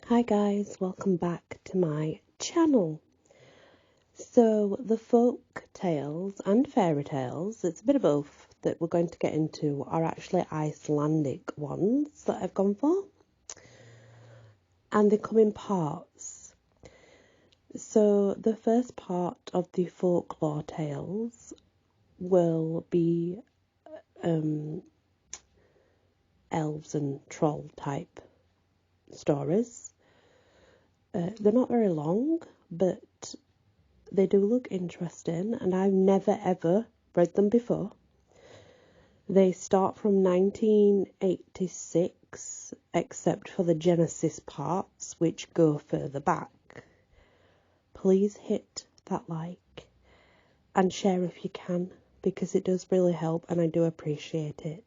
Hi guys, welcome back to my channel. So the folk tales and fairy tales, it's a bit of both that we're going to get into, are actually Icelandic ones that I've gone for. And they come in parts. So the first part of the folklore tales will be elves and troll type stories. They're not very long, but they do look interesting, and I've never ever read them before. They start from 1986, except for the Genesis parts, which go further back. Please hit that like and share if you can, because it does really help and I do appreciate it.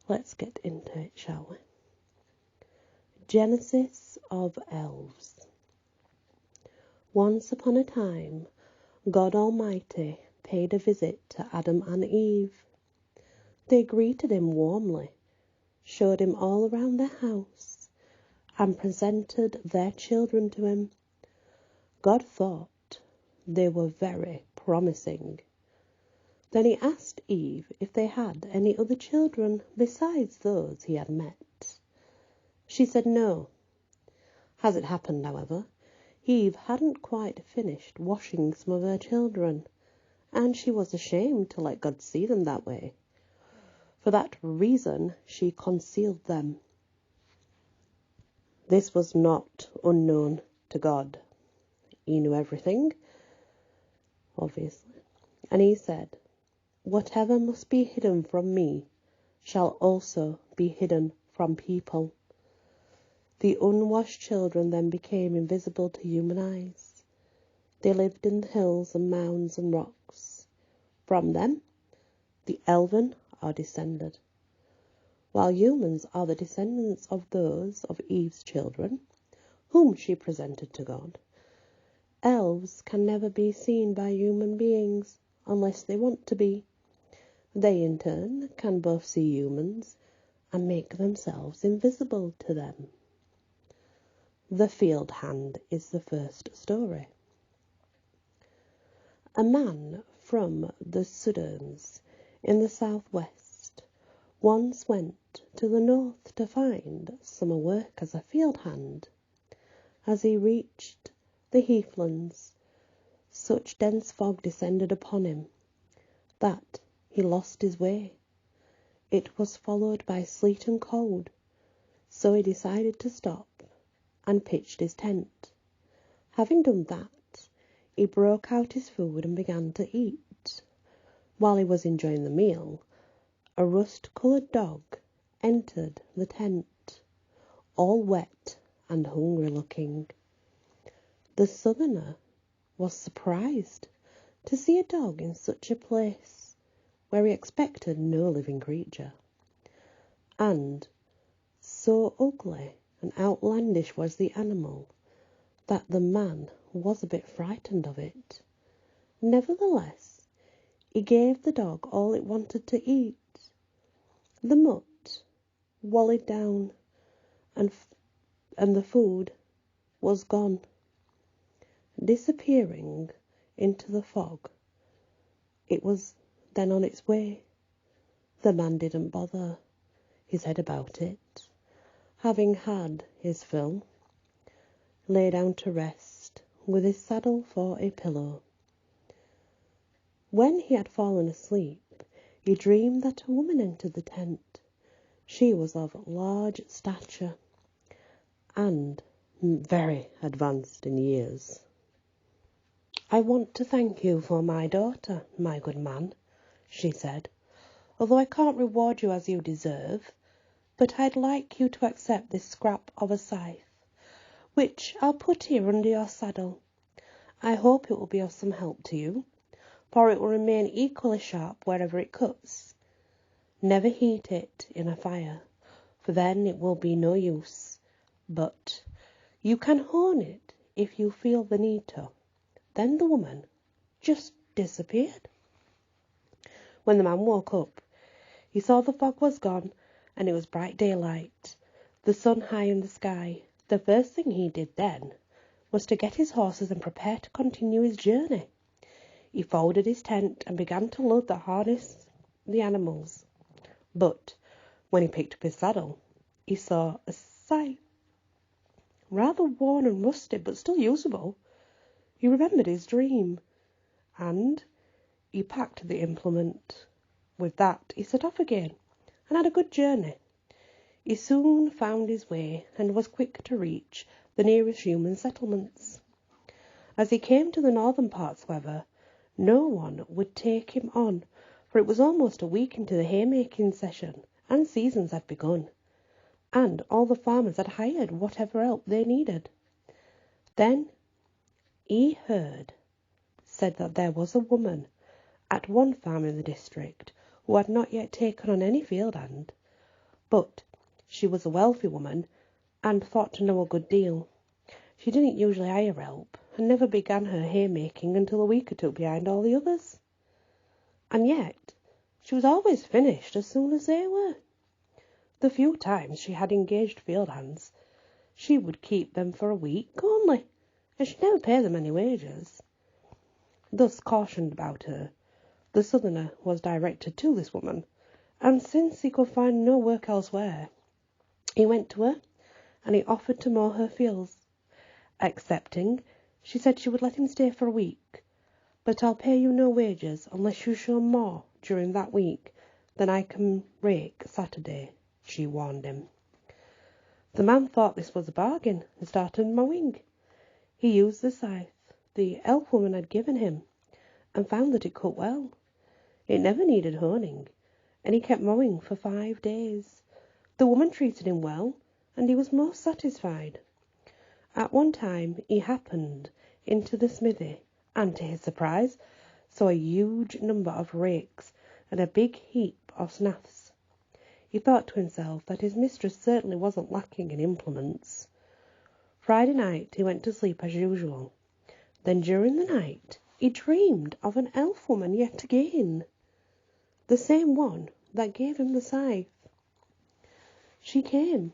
Let's get into it, shall we? Genesis of Elves. Once upon a time, God Almighty paid a visit to Adam and Eve. They greeted him warmly, showed him all around their house, and presented their children to him. God thought they were very promising. Then he asked Eve if they had any other children besides those he had met. She said no. As it happened, however, Eve hadn't quite finished washing some of her children, and she was ashamed to let God see them that way. For that reason, she concealed them. This was not unknown to God. He knew everything, obviously, and he said, "Whatever must be hidden from me shall also be hidden from people." The unwashed children then became invisible to human eyes. They lived in the hills and mounds and rocks. From them, the elven are descended. While humans are the descendants of those of Eve's children, whom she presented to God, elves can never be seen by human beings unless they want to be. They, in turn, can both see humans and make themselves invisible to them. The Field Hand is the first story. A man from the Sudanes in the southwest once went to the north to find summer work as a field hand. As he reached the heathlands, such dense fog descended upon him that he lost his way. It was followed by sleet and cold, so he decided to stop and pitched his tent. Having done that, he broke out his food and began to eat. While he was enjoying the meal, a rust-coloured dog entered the tent, all wet and hungry-looking. The southerner was surprised to see a dog in such a place where he expected no living creature, and so ugly and outlandish was the animal that the man was a bit frightened of it. Nevertheless, he gave the dog all it wanted to eat. The mutt wallowed down, and the food was gone, disappearing into the fog. It was then on its way. The man didn't bother his head about it. Having had his fill, lay down to rest with his saddle for a pillow. When he had fallen asleep, he dreamed that a woman entered the tent. She was of large stature and very advanced in years. "I want to thank you for my daughter, my good man," she said, "although I can't reward you as you deserve. But I'd like you to accept this scrap of a scythe, which I'll put here under your saddle. I hope it will be of some help to you, for it will remain equally sharp wherever it cuts. Never heat it in a fire, for then it will be no use, but you can hone it if you feel the need to." Then the woman just disappeared. When the man woke up, he saw the fog was gone, and it was bright daylight, the sun high in the sky, The first thing he did then was to get his horses and prepare to continue his journey. He folded his tent and began to load the harness the animals. But when he picked up his saddle, he saw a scythe, rather worn and rusted, but still usable. He remembered his dream, and he packed the implement. With that, he set off again, and had a good journey. He soon found his way, and was quick to reach the nearest human settlements. As he came to the northern parts, however, no one would take him on, for it was almost a week into the haymaking session, and seasons had begun, and all the farmers had hired whatever help they needed. Then he said that there was a woman at one farm in the district who had not yet taken on any field hand, but she was a wealthy woman and thought to know a good deal. She didn't usually hire help, and never began her haymaking until a week or two behind all the others. And yet she was always finished as soon as they were. The few times she had engaged field hands, she would keep them for a week only, and should never pay them any wages. Thus cautioned about her, the southerner was directed to this woman, and since he could find no work elsewhere, he went to her, and he offered to mow her fields. Accepting, she said she would let him stay for a week, but I'll pay you no wages unless you show more during that week than I can rake Saturday, she warned him. The man thought this was a bargain and started mowing. He used the scythe the elf woman had given him, and found that it cut well. It never needed honing, and he kept mowing for 5 days. The woman treated him well, and he was most satisfied. At one time he happened into the smithy, and to his surprise saw a huge number of rakes and a big heap of scythes. He thought to himself that his mistress certainly wasn't lacking in implements. Friday night he went to sleep as usual. Then during the night he dreamed of an elf woman yet again, the same one that gave him the scythe. She came,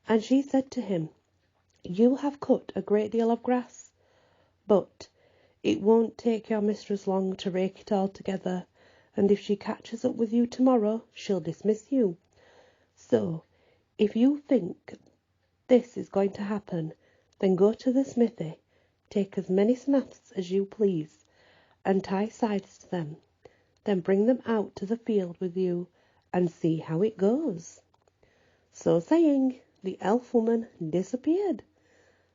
and she said to him, "You have cut a great deal of grass, but it won't take your mistress long to rake it all together, and if she catches up with you tomorrow, she'll dismiss you. So, if you think this is going to happen, then go to the smithy, take as many scythes as you please, and tie scythes to them. Then bring them out to the field with you, and see how it goes." So saying, the elf woman disappeared,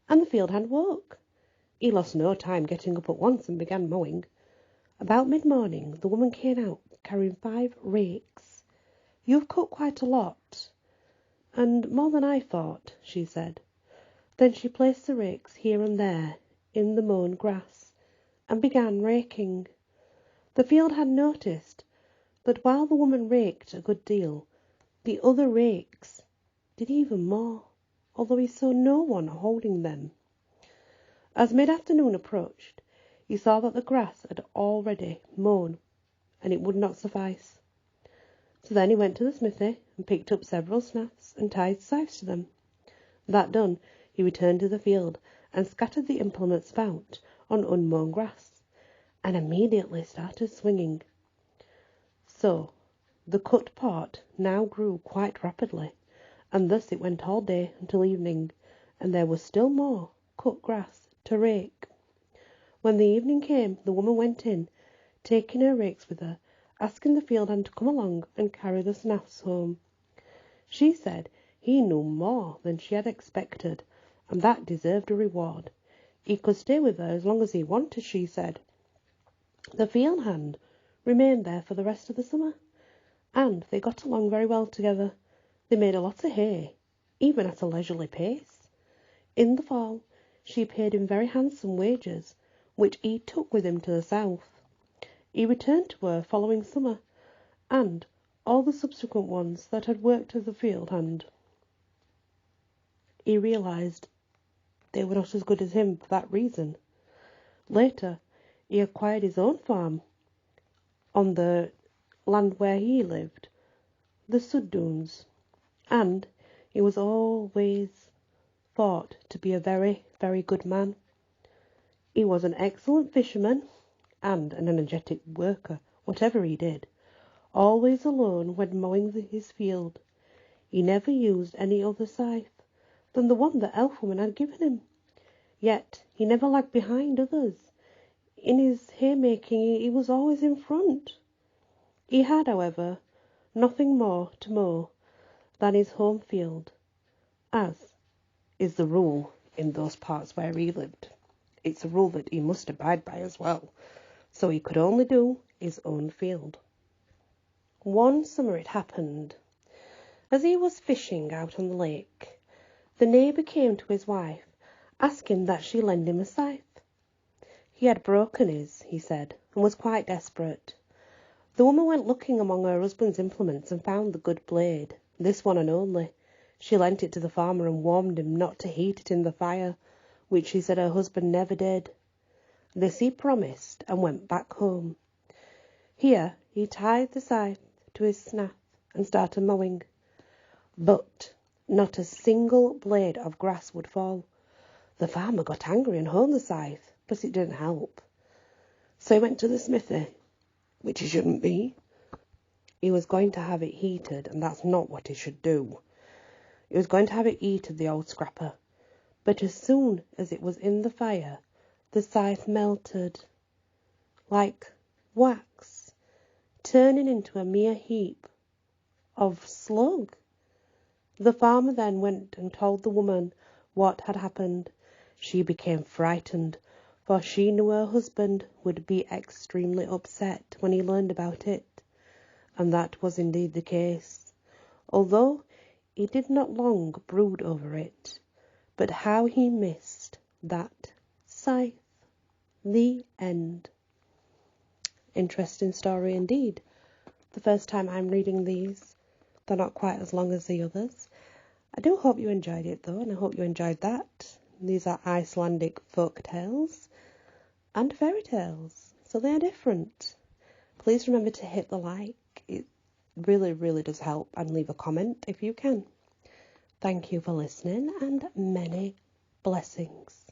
and the field hand woke. He lost no time getting up at once and began mowing. About mid-morning the woman came out carrying 5 rakes. "You've cut quite a lot, and more than I thought," she said. Then she placed the rakes here and there in the mown grass, and began raking. The field hand noticed that while the woman raked a good deal, the other rakes did even more, although he saw no one holding them. As mid-afternoon approached, he saw that the grass had already mown, and it would not suffice. So then he went to the smithy and picked up several scythes and tied scythes to them. That done, he returned to the field and scattered the implements about on unmown grass, and immediately started swinging. So the cut part now grew quite rapidly, and thus it went all day until evening, and there was still more cut grass to rake. When the evening came, the woman went in, taking her rakes with her, asking the field hand to come along and carry the scythes home. She said he knew more than she had expected, and that deserved a reward. He could stay with her as long as he wanted, she said. The field hand remained there for the rest of the summer, and they got along very well together. They made a lot of hay, even at a leisurely pace. In the fall, she paid him very handsome wages, which he took with him to the south. He returned to her following summer, and all the subsequent ones that had worked as a field hand. He realized they were not as good as him for that reason. Later, he acquired his own farm on the land where he lived, the Sud Dunes, and he was always thought to be a very, very good man. He was an excellent fisherman and an energetic worker, whatever he did. Always alone when mowing his field. He never used any other scythe than the one the elf woman had given him. Yet he never lagged behind others. In his haymaking he was always in front. He had, however, nothing more to mow than his home field, as is the rule in those parts where he lived. It's a rule that he must abide by as well, so he could only do his own field. One summer it happened, as he was fishing out on the lake, the neighbour came to his wife, asking that she lend him a scythe. He had broken his, he said, and was quite desperate. The woman went looking among her husband's implements and found the good blade, this one and only. She lent it to the farmer and warned him not to heat it in the fire, which she said her husband never did. This he promised and went back home. Here he tied the scythe to his snath and started mowing. But not a single blade of grass would fall. The farmer got angry and hurled the scythe, but it didn't help. So he went to the smithy, which he shouldn't be. He was going to have it heated, and that's not what he should do. He was going to have it heated, the old scrapper. But as soon as it was in the fire, the scythe melted like wax, turning into a mere heap of slug. The farmer then went and told the woman what had happened. She became frightened, for she knew her husband would be extremely upset when he learned about it. And that was indeed the case, although he did not long brood over it. But how he missed that scythe. The end. Interesting story indeed. The first time I'm reading these. They're not quite as long as the others. I do hope you enjoyed it though, and I hope you enjoyed that. These are Icelandic folk tales and fairy tales, so they are different. Please remember to hit the like. It really, really does help, and leave a comment if you can. Thank you for listening, and many blessings.